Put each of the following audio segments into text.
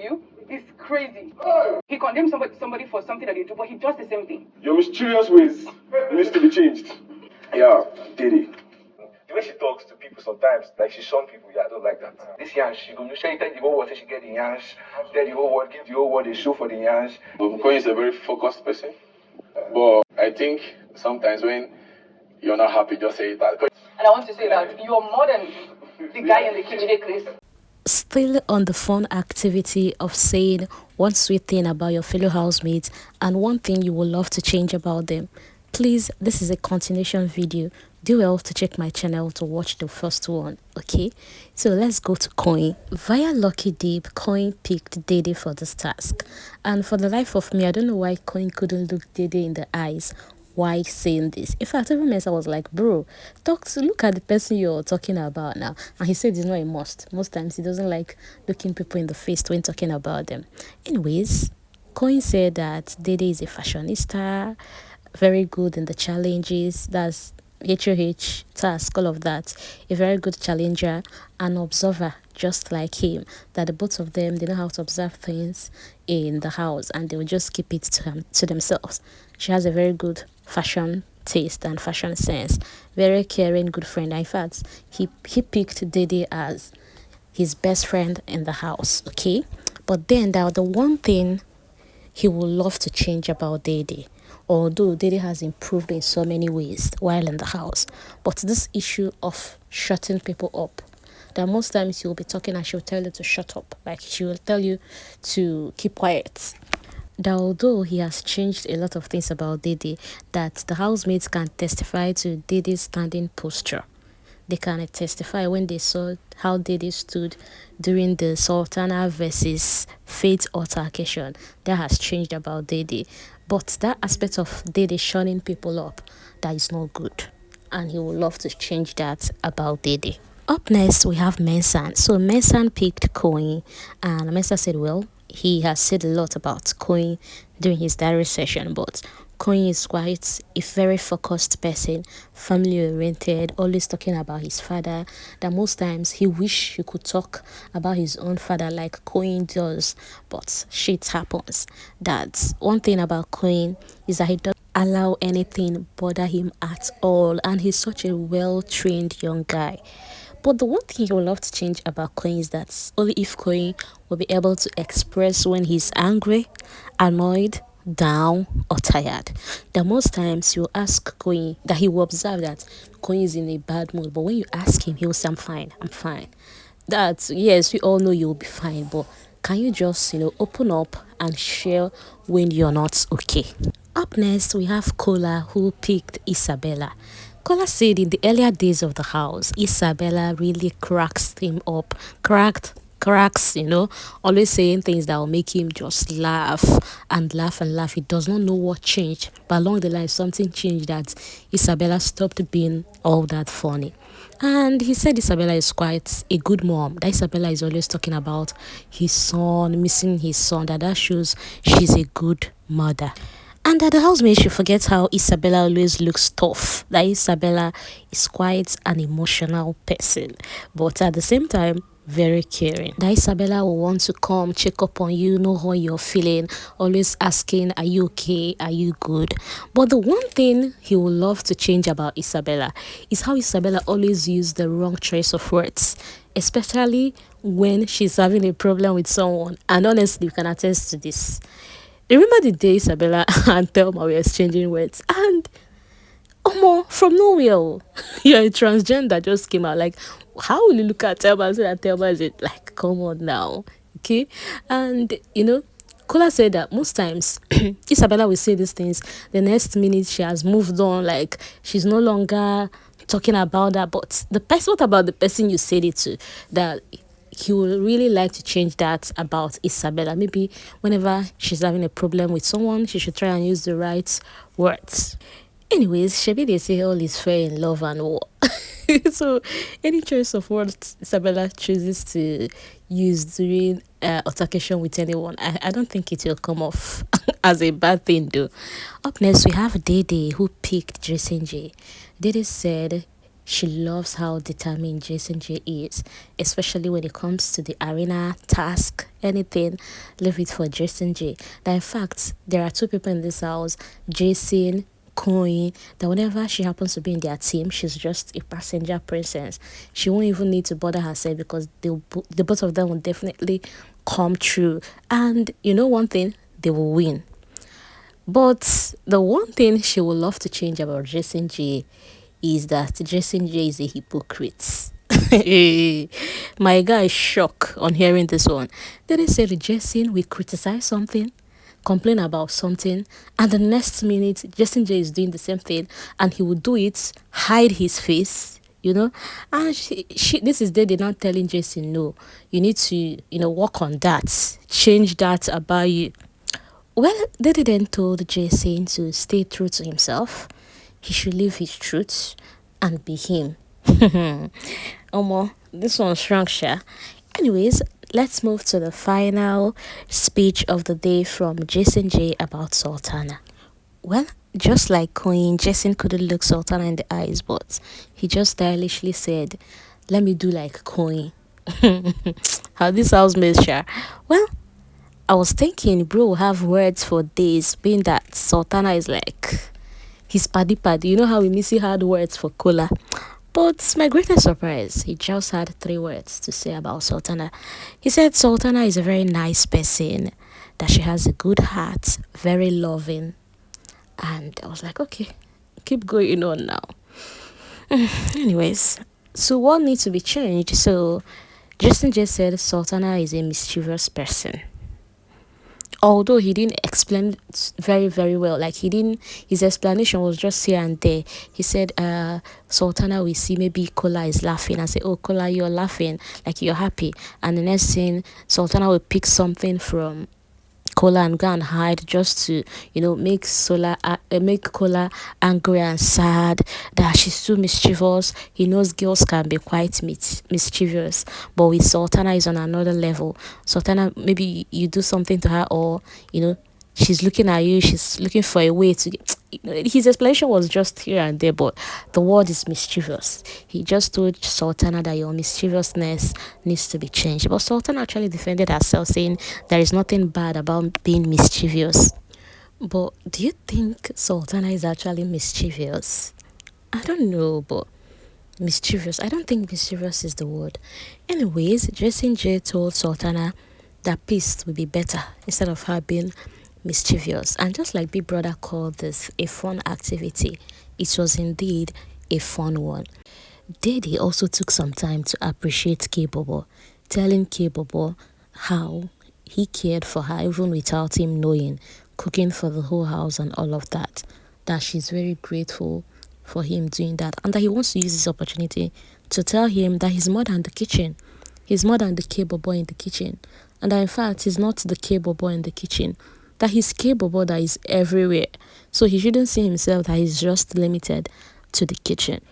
with you? It's crazy. He condemns somebody for something that they do, but he does the same thing. Your mischievous ways needs to be changed. Yeah, Dede. The way she talks to people sometimes, like she shun people, I don't like that. This yansh, she go share tell the whole world, say she get the yansh, tell the whole world, give the whole world a show for the yansh. Koyin is a very focused person, but I think sometimes when you're not happy, just say that. And I want to say that you're more than the guy in the kitchen, Chris. Still on the fun activity of saying one sweet thing about your fellow housemates and one thing you would love to change about them. Please, this is a continuation video. Do well to check my channel to watch the first one, okay? So let's go to Koyin. Via Lucky Deep, Koyin picked Dede for this task. And for the life of me, I don't know why Koyin couldn't look Dede in the eyes. Why saying this? In fact, even Mensan was like, bro, look at the person you're talking about now. And he said it's not a must. Most times he doesn't like looking people in the face when talking about them. Anyways, Koyin said that Dede is a fashionista, very good in the challenges. That's HOH, task, all of that. A very good challenger, an observer, just like him. That the both of them, they know how to observe things in the house and they will just keep it to themselves. She has a very good fashion taste and fashion sense. Very caring, good friend. In fact, he picked Dede as his best friend in the house, okay? But then the one thing he would love to change about Dede, although Dede has improved in so many ways while in the house, but this issue of shutting people up, that most times you'll be talking and she'll tell you to shut up, like she will tell you to keep quiet. That although he has changed a lot of things about Dede, that the housemates can testify to Dede's standing posture. They can testify when they saw how Dede stood during the Sultana versus Faith altercation. That has changed about Dede. But that aspect of Dede shunning people up, that is not good. And he would love to change that about Dede. Up next, we have Mensan. So Mensan picked Koyin, and Mensan said, well, he has said a lot about Koyin during his diary session, but Koyin is quite a very focused person, family-oriented, always talking about his father, that most times he wish he could talk about his own father like Koyin does, but shit happens. That's one thing about Koyin, is that he doesn't allow anything bother him at all, and he's such a well-trained young guy. But the one thing he would love to change about Koyin is that only if Koyin will be able to express when he's angry, annoyed, down, or tired. That most times you ask Koyin, that he will observe that Koyin is in a bad mood, but when you ask him, he will say, I'm fine. That, yes, we all know you'll be fine, but can you just, open up and share when you're not okay? Up next, we have Kola, who picked Isabella. Kola said in the earlier days of the house, Isabella really cracks him up. Cracks, always saying things that will make him just laugh and laugh and laugh. He does not know what changed, but along the line, something changed that Isabella stopped being all that funny. And he said Isabella is quite a good mom. That Isabella is always talking about his son, missing his son. That shows she's a good mother. And that the housemaid should forget how Isabella always looks tough. That Isabella is quite an emotional person, but at the same time, very caring. That Isabella will want to come check up on you, know how you're feeling, always asking, are you okay, are you good? But the one thing he would love to change about Isabella is how Isabella always used the wrong choice of words, especially when she's having a problem with someone. And honestly, you can attest to this. Remember the day Isabella and Thelma were exchanging words, and from nowhere, you're a transgender just came out. Like, how will you look at Thelma and say that Thelma is it? Like, come on now, okay? And Kola said that most times Isabella will say these things, the next minute she has moved on, like she's no longer talking about that. But what about the person you said it to? That he would really like to change that about Isabella. Maybe whenever she's having a problem with someone, she should try and use the right words. Anyways, Shebi, they say all is fair in love and war. So any choice of words Isabella chooses to use during altercation with anyone, I don't think it will come off as a bad thing though. Up next, we have Dede, who picked J. Dede said she loves how determined Jason J is, especially when it comes to the arena, task, anything, leave it for Jason J. That in fact, there are two people in this house, Jason, Koyin, that whenever she happens to be in their team, she's just a passenger princess. She won't even need to bother herself because the both of them will definitely come true. And you know one thing, they will win. But the one thing she would love to change about Jason J is that Jason J is a hypocrite. My guy is shocked on hearing this one. Then they said Jason will criticize something, complain about something, and the next minute Jason J is doing the same thing, and he will do it, hide his face, and this is Dede not telling Jason, no, you need to work on that, change that about you. Well, Dede then told Jason to stay true to himself. He should live his truth and be him. Omo, this one's strong, sha. Anyways, let's move to the final speech of the day from Jason J about Sultana. Well, just like Koyin, Jason couldn't look Sultana in the eyes, but he just stylishly said, let me do like Koyin. How this housemates, sha. Well, I was thinking bro will have words for days, being that Sultana is like his paddy paddy. You know how Missy had words for Kola. But my greatest surprise, he just had 3 words to say about Sultana. He said Sultana is a very nice person, that she has a good heart, very loving. And I was like, okay, keep going on now. Anyways, so what needs to be changed? So Justin just said Sultana is a mischievous person. Although he didn't explain very, very well, like his explanation was just here and there. He said, Sultana, we see maybe Kola is laughing and say, oh, Kola, you're laughing, like you're happy. And the next thing, Sultana will pick something from Kola and go and hide just to, make Kola angry and sad, that she's too mischievous. He knows girls can be quite mischievous, but with Sultana is on another level. Sultana, maybe you do something to her, or she's looking at you, she's looking for a way to get. His explanation was just here and there, but the word is mischievous. He just told Sultana that your mischievousness needs to be changed. But Sultana actually defended herself, saying there is nothing bad about being mischievous. But do you think Sultana is actually mischievous? I don't know, but mischievous. I don't think mischievous is the word. Anyways, Jason J told Sultana that peace would be better instead of her being mischievous. And just like Big Brother called this a fun activity, it was indeed a fun one. Dede also took some time to appreciate Kaybobo, telling Kaybobo how he cared for her even without him knowing, cooking for the whole house and all of that, that she's very grateful for him doing that, and that he wants to use this opportunity to tell him that he's more than the kitchen. He's more than the Kaybobo in the kitchen. And that in fact, he's not the Kaybobo in the kitchen, that he's Kaybobo that is everywhere. So he shouldn't see himself that he's just limited to the kitchen.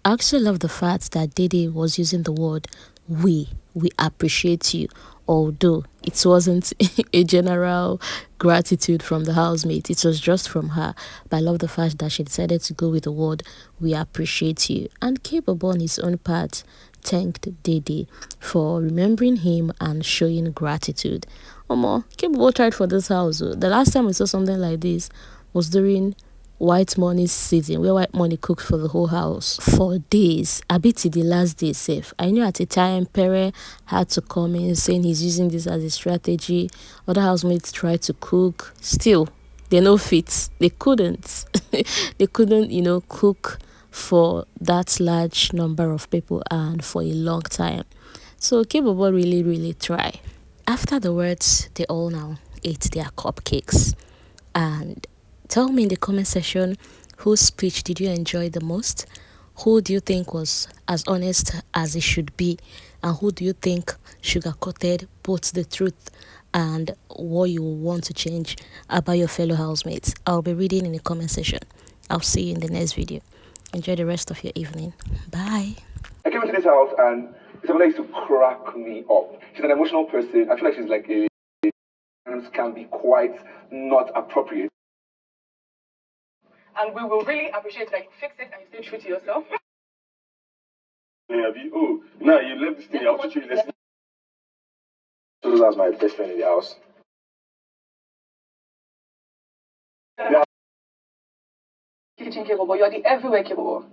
I actually love the fact that Dede was using the word we appreciate you, although it wasn't a general gratitude from the housemate, it was just from her. But I love the fact that she decided to go with the word we appreciate you. And Kaybobo on his own part thanked Dede for remembering him and showing gratitude. Omo, Kaybobo tried for this house. The last time we saw something like this was during White Money's season, where White Money cooked for the whole house for days. A bit till the last day safe. I knew at a time Pere had to come in saying he's using this as a strategy. Other housemates tried to cook. Still, they no fit. They couldn't. They couldn't, cook for that large number of people and for a long time. So Kaybobo really, really tried. After the words, they all now ate their cupcakes. And tell me in the comment section, whose speech did you enjoy the most? Who do you think was as honest as it should be? And who do you think sugar-coated both the truth and what you want to change about your fellow housemates? I'll be reading in the comment section. I'll see you in the next video. Enjoy the rest of your evening. Bye. I came into this house and Isabella used to crack me up. She's an emotional person. I feel like she's like can be quite not appropriate. And we will really appreciate, like, fix it and you stay true to yourself. Oh, now you left this thing. I have to treat this. So that's my best friend in the house. Kitchen Kaybobo, you are the everywhere Kaybobo.